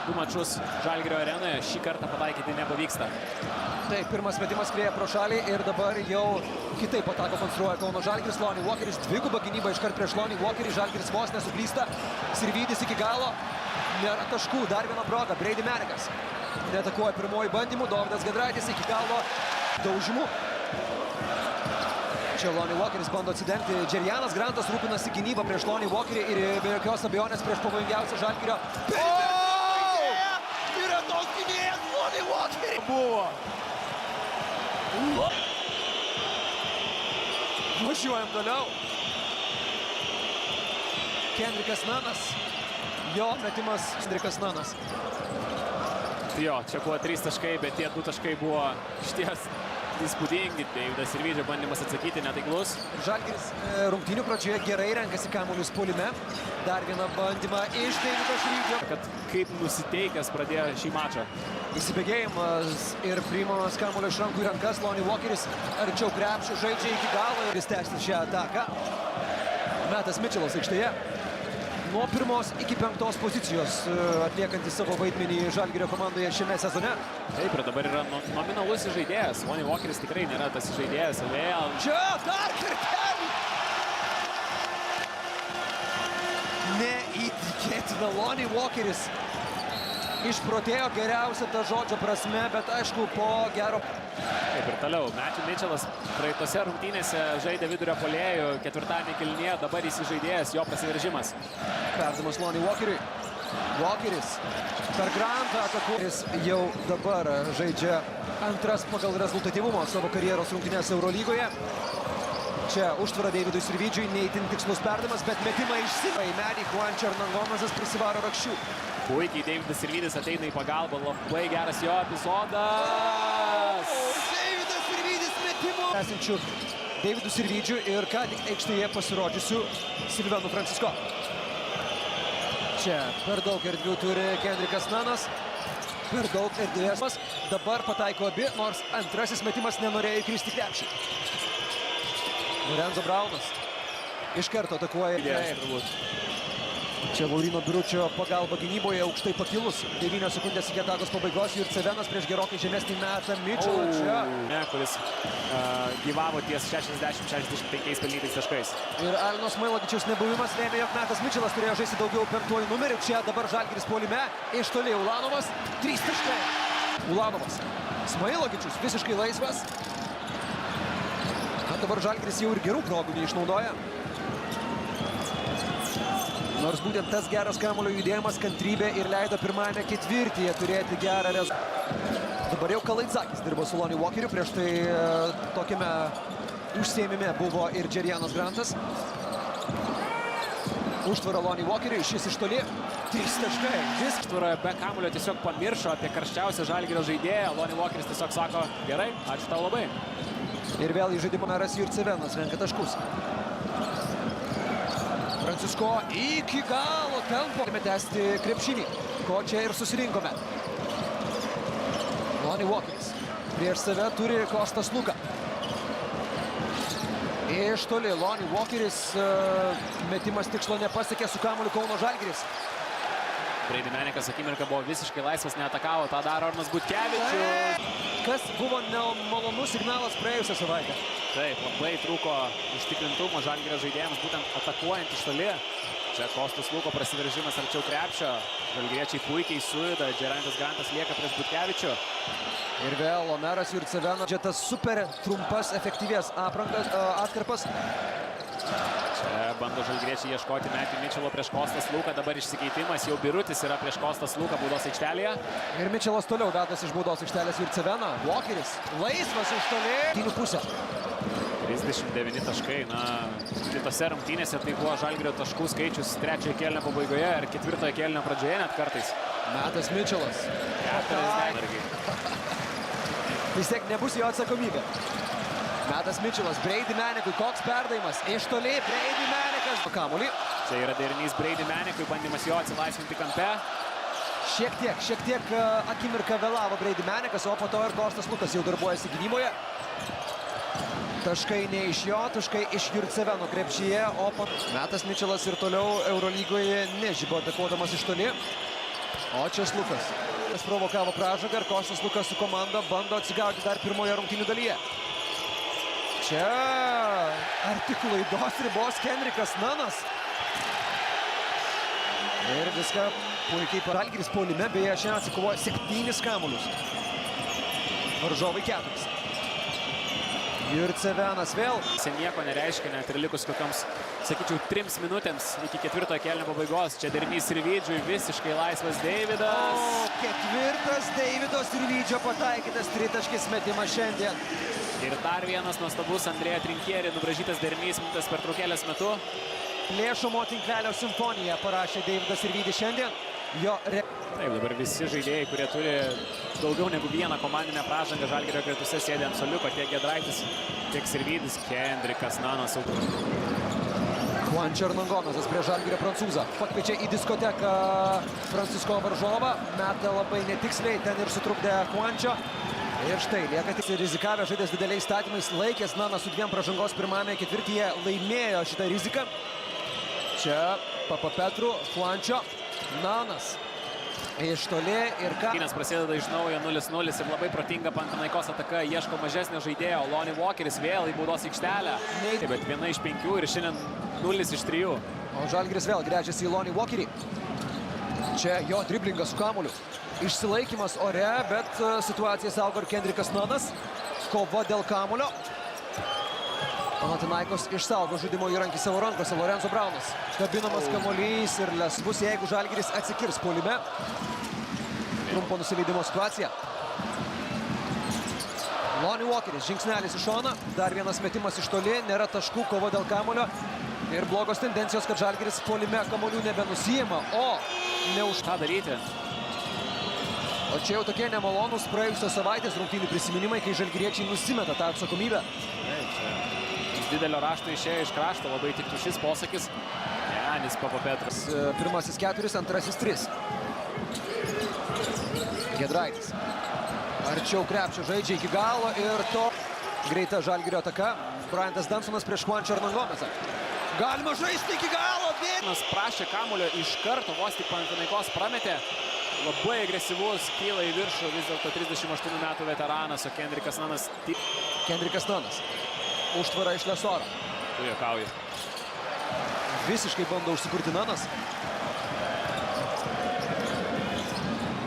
du mačus Žalgirio arenoje, šį kartą pataikyti nepavyksta. Taip, pirmas metimas skrieja pro šalį ir dabar jau kitaip ataką konstruoja Kauno Žalgiris. Lonnie Walkeris dviguba gynyba iškart prieš Lonnie Walkerį. Žalgiris vos nesuklysta. Sirvydis iki galo. Nėra taškų. Dar viena proga. Brady Manikas neatakuoja pirmoji bandymų. Dovydas Giedraitis iki galo daužimų. Čia Lonnie Walkeris bando atsidengti. Džerianas Grantas rūpinasi gynybą prieš Lonnie Walkerį ir be jokios abejonės prieš pavojingiausią Žalgirio. Yra tos gynėjas Lonnie Walkerį. Buvo. Važiuojam toliau. Kendrikas Nanas. Jo metimas Kendrikas Nanas. Jo, čia buvo 3 taškai, bet tie 2 taškai buvo išties įspūdingi. Deividas Sirvydžio bandymas atsakyti netaiklus. Žalgiris rungtynių pradžioje gerai renkasi kamuolius puolime. Dar vieną bandymą iš Deivido Sirvydžio. Kad kaip nusiteikęs pradėjo šį mačą. Įsibėgėjimas ir priimamas kamuolio iš rankų į rankas. Lonnie Walkeris arčiau krepšio žaidžia iki galo ir tęsti šią ataką. Matas Mitchellas aikštėje. Nuo 1 iki 5 pozicijos atliekantis savo vaidmenį Žalgirio komandoje šiame sezone. Taip, ir dabar yra nominalus žaidėjas. Lonnie Walkeris tikrai nėra tas žaidėjas. Vėl. Čia dar kartelį. Neįtikėtina. Lonnie Walkeris išprotėjo geriausia ta žodžio prasme, bet aišku po gero. Taip ir toliau. Matthew Mitchellas praeitose rungtynėse žaidė vidurio puolėjų, ketvirtadienį kėlinyje, dabar įsižaidėjęs, jo prasiveržimas. Perdamas Lonnie Walkeriui. Walkeris per Grantą atakuojas jau dabar žaidžia antras pagal rezultatyvumą savo karjeros rungtynės Eurolygoje. Čia užtvara Deividui Sirvydžiui, neįtin tikslus perdamas, bet metimą išsivai. Medį Juan Černangomazas prisivaro rakščių. Puikiai Deividas Sirvydis ateina į pagalbą, labai geras jo epizodas. Deividas Sirvydis metimo. Esančių Deividų Sirvydžių ir ką tik aikštėje pasirodžiusių Silvenu Francisko. Čia per daug erdvių turi Kendrikas Nanas. Per daug erdvės. Dabar pataiko abi, nors antrasis metimas nenorėjo įkristi krepšį. Lorenzo Braunas iš karto atakuoja. Čia Lauryno Biručio pagalba gynyboje aukštai pakilus. 9 sekundės iki atakos pabaigos. Jurcevenas prieš gerokai žemesnį metą Mitchellą čia. Kuris gyvavo ties 60-65 pelnytais taškais. Ir Alino Smailogičiaus nebuvimas lėmė, jog Matas Mitchellas turėjo žaisti daugiau 5 numerį. Čia dabar Žalgiris puolime. Iš toli Ulanovas. 3 taškai. Ulanovas. Smailogičius visiškai laisvas. Dabar Žalgiris jau ir gerų progų neišnaudoja. Nors būtent tas geras kamuolio judėjimas, kantrybė ir leido pirmajame ketvirtyje turėti gerą rezultatą. Dabar jau Kalaitzakis dirbo su Lonnie Walkeriu, prieš tai tokiame užsiėmime buvo ir Džerianas Grantas. Užtvara Lonnie Walkeriui, šis iš toli, 3 taškai. Vis užtvara be kamuolio tiesiog pamiršo apie karščiausią Žalgirio žaidėją. Lonnie Walkeris tiesiog sako, gerai, ačiū tau labai. Ir vėl į žaidimo meras Jurcevenas renka taškus. Francisko iki galo tempo. Galime tęsti krepšinį, ko čia ir susirinkome. Lonnie Walkeris prieš save turi Kostas Luka. Iš toli Lonnie Walkeris metimas tikslo nepasiekė su kamuoliu Kauno Žalgiris. Brady Manikas akimirką buvo visiškai laisvas, neatakavo, tą daro Arnas Butkevičius. Kas buvo nemalonus signalas praėjusią savaitę. Taip, labai trūko užtikrintumo Žalgirio žaidėjams, būtent atakuojant iš toli. Čia Kostas Luko prasiveržimas arčiau krepšio. Žalgiriečiai puikiai sujuda, Džerantas Grantas lieka prieš Butkevičių. Ir vėl Omeras Jurcevenas. Čia tas super trumpas, efektyvės atkarpas. Čia bando žalgiriečiai ieškoti Matthew Mitchello prieš Kostas Luką. Dabar išsikeitimas, jau Birutis yra prieš Kostas Luką baudos aikštelėje. Ir Mitchellas toliau vedasi iš baudos aikštelės Jurceveną. Walkeris laisvas iš toli. 39 taškai. Na, kitose rungtynėse tai buvo Žalgirio taškų skaičius 3 kėlinio pabaigoje ir 4 kėlinio pradžioje net kartais. Matas Mitchellas. Vis tiek nebus jo atsakomybė. Matas Mitchellas, Brady Manikui, koks perdavimas, iš toli Brady Manikas. Kamuolį. Čia yra derinys Brady Manikui, bandymas jo atsilaisvinti kampe. Šiek tiek akimirką vėlavo Brady Manikas, o po to ir Kostas Lukas jau darbuojasi gynyboje. Taškai ne iš jo, taškai iš Jurceveno krepšyje, o Matas Mitchellas ir toliau Eurolygoje nežibo atakuodamas iš toli. O čia Lukas. Jis provokavo pražangą ir Kostas Lukas su komanda bando atsigauti dar pirmoje rungtynių dalyje. Čia arti klaidos ribos Henrikas Nanas. Ir viską puikiai Žalgiris puolime, beje, šiandien atsikovojo 7 kamuolius. Varžovai 4. Jurcevenas vėl. Nieko nereiškia, net ir likus kokioms, sakyčiau, 3 minutėms iki 4 kėlinio pabaigos. Čia derinys Sirvydžiui, visiškai laisvas Deividas. O, 4. Deivido Sirvydžio pataikytas tritaškis metimas šiandien. Ir dar vienas nuostabus Andrėja Trinkieri nubražytas derinys minutės pertraukėlės metu. Plėšomo tinklelio simfoniją parašė Deividas Sirvydis šiandien. Taip, dabar visi žaidėjai, kurie turi daugiau negu vieną komandinę pražangą Žalgirio gretose sėdė ant suoliuko, tiek Giedraitis, tiek Sirvydis, Henrikas Nanas. Juan Černangomezas prie Žalgirio prancūzą. Pakviečia į diskoteką Francisko varžovą. Meta labai netiksliai, ten ir sutrukdė Juančio. Ir štai, lieka tik rizikavę žaidės dideliais statymais. Laikės Nanas su 2 pražangos pirmame ketvirtyje laimėjo šitą riziką. Čia Papa Petru, Juančio, Nanas. Iš toli ir ką. Rungtynės prasideda iš naujo 0-0 ir labai protinga Panathinaikos ataka. Ieško mažesnio žaidėjo. Lonnie Walkeris vėl į baudos aikštelę. Bet 1 iš 5 ir šiandien 0 iš 3. O Žalgiris vėl gręžiasi į Lonnie Walkerį. Čia jo driblingas su kamuoliu. Išsilaikymas ore, bet situaciją saugo ir Henrikas Nanas. Kova dėl kamulio. Panathinaikos išsaugo žaidimo įrankį savo rankose. Lorenzo Braunas. Kabinamas kamuolys ir lesbus, jeigu Žalgiris atsikirs puolime. Trumpo nusileidimo situacija. Lonnie Walkeris, žingsnelis į šoną. Dar vienas metimas iš toli, nėra taškų, kova dėl kamulio. Ir blogos tendencijos, kad Žalgiris puolime kamuolių nebenusijima, o ne už ką daryti. O čia jau tokie nemalonūs praėjusios savaitės rungtynių prisiminimai, kai žalgiriečiai nusimeta tą atsakomybę. Iš didelio rašto išėjo iš krašto, labai tiktų šis posakis. Janis Papa Petras. Pirmasis 4, antrasis 3. Giedraitis. Arčiau krepšio žaidžia iki galo ir to greita Žalgirio ataka. Bryantas Dansonas prieš Juan Černangomezą. Galima žaisti iki galo. Vienas prašė kamulio iš karto, vos tik Panathinaikos prametė. Labai agresyvus, kyla į viršų, vis dėlto 38 metų veteranas, o Henrikas Nanas. Henrikas Nanas. Užtvara iš Lesoro. Tu juokauji. Visiškai bando užsikurti Nanas.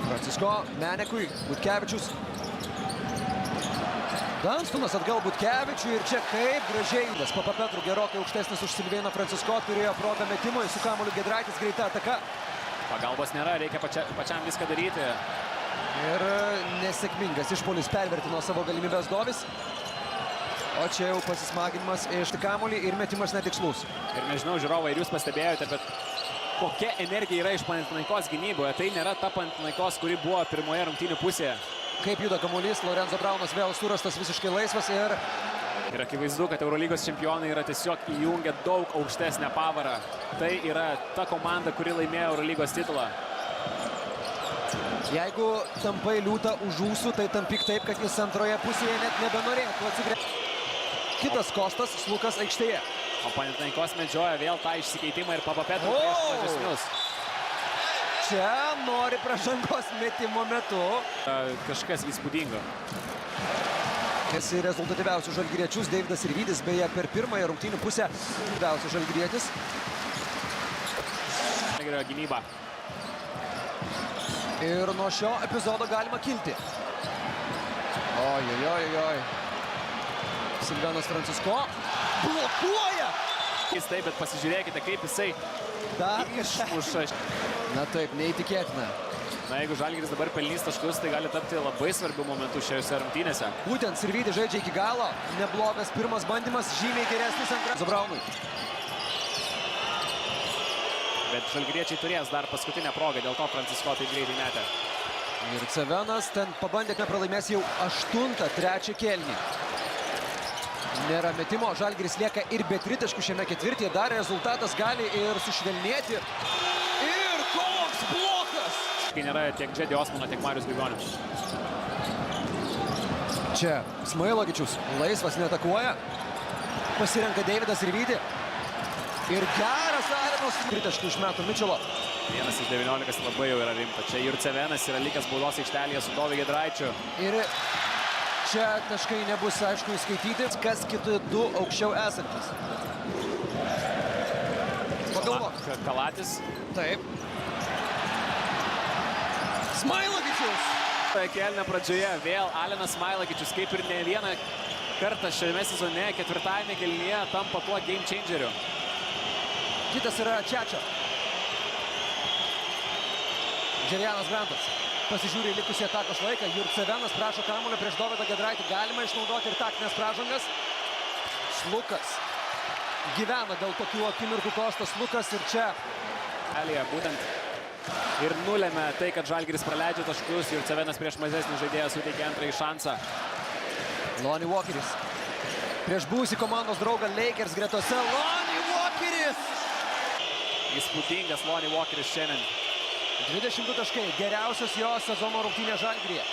Francisko, Menekui, Butkevičius. Danstonas atgal Butkevičiui ir čia kaip gražiai. Papa Petru gerokai aukštesnis už Silvėną Francisko, turėjo progą metimui, su kamuoliu Giedraitis, greita ataka. Pagalbos nėra, reikia pačiam viską daryti. Ir nesėkmingas išpuolis pervertino savo galimybės Dovis. O čia jau pasismaginimas iš kamuolį ir metimas netikslus. Ir nežinau, žiūrovai, ir jūs pastebėjote, bet kokia energija yra iš Panathinaikos gynyboje. Tai nėra ta Panathinaikos, kuri buvo pirmoje rungtynių pusėje. Kaip juda kamuolys, Lorenzo Braunas vėl surastas visiškai laisvas ir... Ir akivaizdu, kad Eurolygos čempionai yra tiesiog įjungę daug aukštesnę pavarą. Tai yra ta komanda, kuri laimėjo Eurolygos titulą. Jeigu tampai liūtą už ūsų, tai tampyk taip, kad jis antroje pusėje net nebenorėtų atsigręžti. Kitas Kostas, Lukas aikštėje. O Panathinaikos medžioja vėl tą išsikeitimą ir Papa Petru prieš mažesnius. Čia nori pražangos metimo metu. Kažkas įspūdingo. Esi rezultatyviausius žalgiriečius Deividas Sirvydis, beje, per pirmąją rungtynių pusę didžiausias žalgirietis. Gynyba. Ir nuo šio epizodo galima kilti. Oi. Silvėnas Francisko blokuoja. Jis taip, bet pasižiūrėkite, kaip jisai dar išmuša. Na taip, neįtikėtina. Na, jeigu Žalgiris dabar pelnys taškus, tai gali tapti labai svarbių momentų šiose rungtynėse. Būtent Sirvydis žaidžia iki galo. Neblogas pirmas bandymas, žymiai geresnis antras Braunui. Bet žalgiriečiai turės dar paskutinę progą, dėl to Francisko taip greitai metė. Ir Cevenas ten pabandė, kad pralaimės jau 8, 3 kėlinį. Nėra metimo, Žalgiris lieka ir be tritaškių šiame ketvirtyje. Dar rezultatas gali ir sušvelnėti. Ir koks blokas! Kai nėra tiek Džedi Osmano, tiek Marius Grigonis. Čia Smailovičius laisvas neatakuoja. Pasirenka Deividas Sirvydį. Ir geras Arenos tritaškių iš metų Mičelo. Vienas iš 19 labai jau yra rimta. Čia Jurcevenas yra likęs baudos aikštelėje su Doviu Giedraičiu. Ir čia taškai nebus aišku įskaityti, kas kiti du aukščiau esantis. Pagalvok. Kalatis. Taip. Smailagičius. Kėlinio pradžioje vėl Alenas Smailagičius, kaip ir ne vieną kartą šiame sezone, ketvirtajame kėlinyje tampa tuo game changeriu. Kitas yra Čečia. Džerianas Grantas pasižiūrė likusį atakos laiką. Jurcevenas prašo kamuolio prieš Dovydą Giedraitį. Galima išnaudoti ir taktinės pražangas. Slukas gyvena dėl tokių akimirkų. Kostas Lukas ir čia. Elija būtent ir nulėmė tai, kad Žalgiris praleidžia taškus. Jurcevenas prieš mažesnį žaidėją suteikė antrąjį šansą. Lonnie Walkeris prieš buvusį komandos draugą Lakers gretose. Lonnie Walkeris! Įspūdingas Lonnie Walkeris šiandien. 22 taškai, geriausios jo sezono rungtynės Žalgiryje.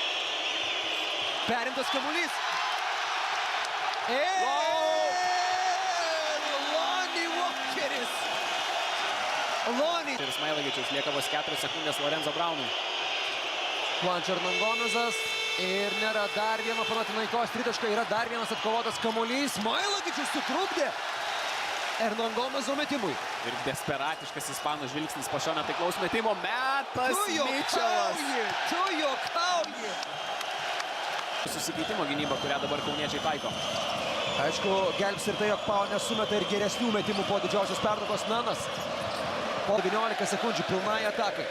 Perimtas kamuolys. Lonnie Walkeris. Lonnie. Ir Smailagičius lieka vos 4 sekundės Lorenzo Braunui. Juancho Hernangomezas. Ir nėra dar vieno Panathinaikos tritaško. Yra dar vienas atkovotas kamuolys. Smailagičius sutrukdė Hernangomezo metimui. Ir desperatiškas ispanų žvilgsnis po šio netaiklaus metimo. Metas Mičelas. Tu juokauji. Susikeitimo gynyba, kurią dabar kauniečiai taiko. Aišku, gelbs ir tai, jog Pau nesumeta ir geresnių metimų po didžiausios pertraukos. Nanas po 19 sekundžių pilnai atakai.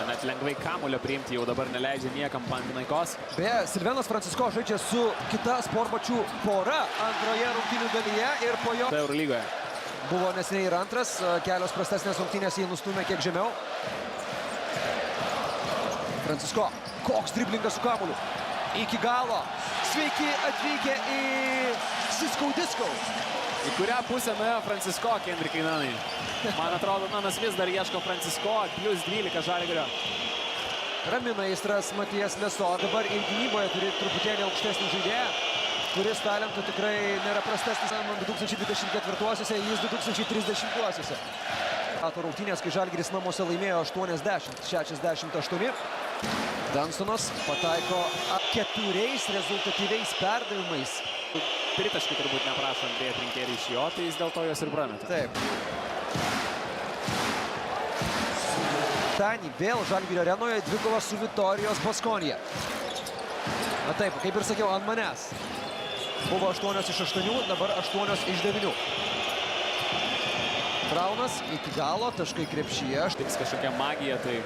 Net lengvai kamuolio priimti jau dabar neleidžia niekam Panathinaikos. Beje, Silvenas Francisko žaidžia su kita sportbačių pora antroje rungtynių dalyje ir po jo Eurolygoje. buvo neseniai ir antras, kelios prastesnės rungtynės jį nustūmė kiek žemiau. Francisko, koks driblingas su kamuoliu. Iki galo. Sveiki atvykę į Cisco Disco. Į kurią pusę nuėjo Francisko, Kendrikai Nanai? Man atrodo, Nanas vis dar ieško Francisko, plus 12 Žalgirio. Ramina aistras Matijas Leso. Dabar ir gynyboje turi truputėlį aukštesnį žaidėją, kuris talentų tikrai nėra prastesnis 2024-uosiuose, jis 2030-uosiuose. Rungtynės, kai Žalgiris namuose laimėjo 80-68. Dunstonas pataiko 4 rezultatyviais perdavimais. Tritaškį turbūt neprašo Andrėja Trinkerį iš jo, tai jis dėl to jos ir prameta. Taip. Tani vėl Žalgirio arenoje dvikova su Vitorijos Baskonija. Na taip, kaip ir sakiau, ant manęs. Buvo 8 iš 8, dabar 8 iš 9. Braunas iki galo, taškai krepšyje. Tiks kažkokia magija, tai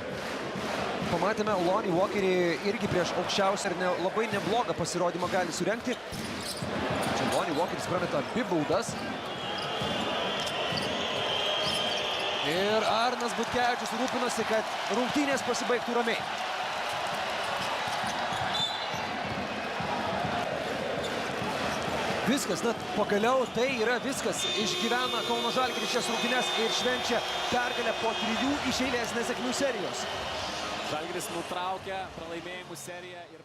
Pamatėme Lonnie Walkerį irgi prieš aukščiausią ir labai neblogą pasirodymą gali surengti. Čia Lonnie Walkeris prameta abi baudas. Ir Arnas Butkevičius rūpinosi, kad rungtynės pasibaigtų ramiai. Viskas, net pagaliau tai yra viskas. Išgyvena Kauno Žalgiris šias rungtynes ir švenčia pergalę po 3 iš eilės nesėkmių serijos. Žalgiris nutraukia pralaimėjimų seriją ir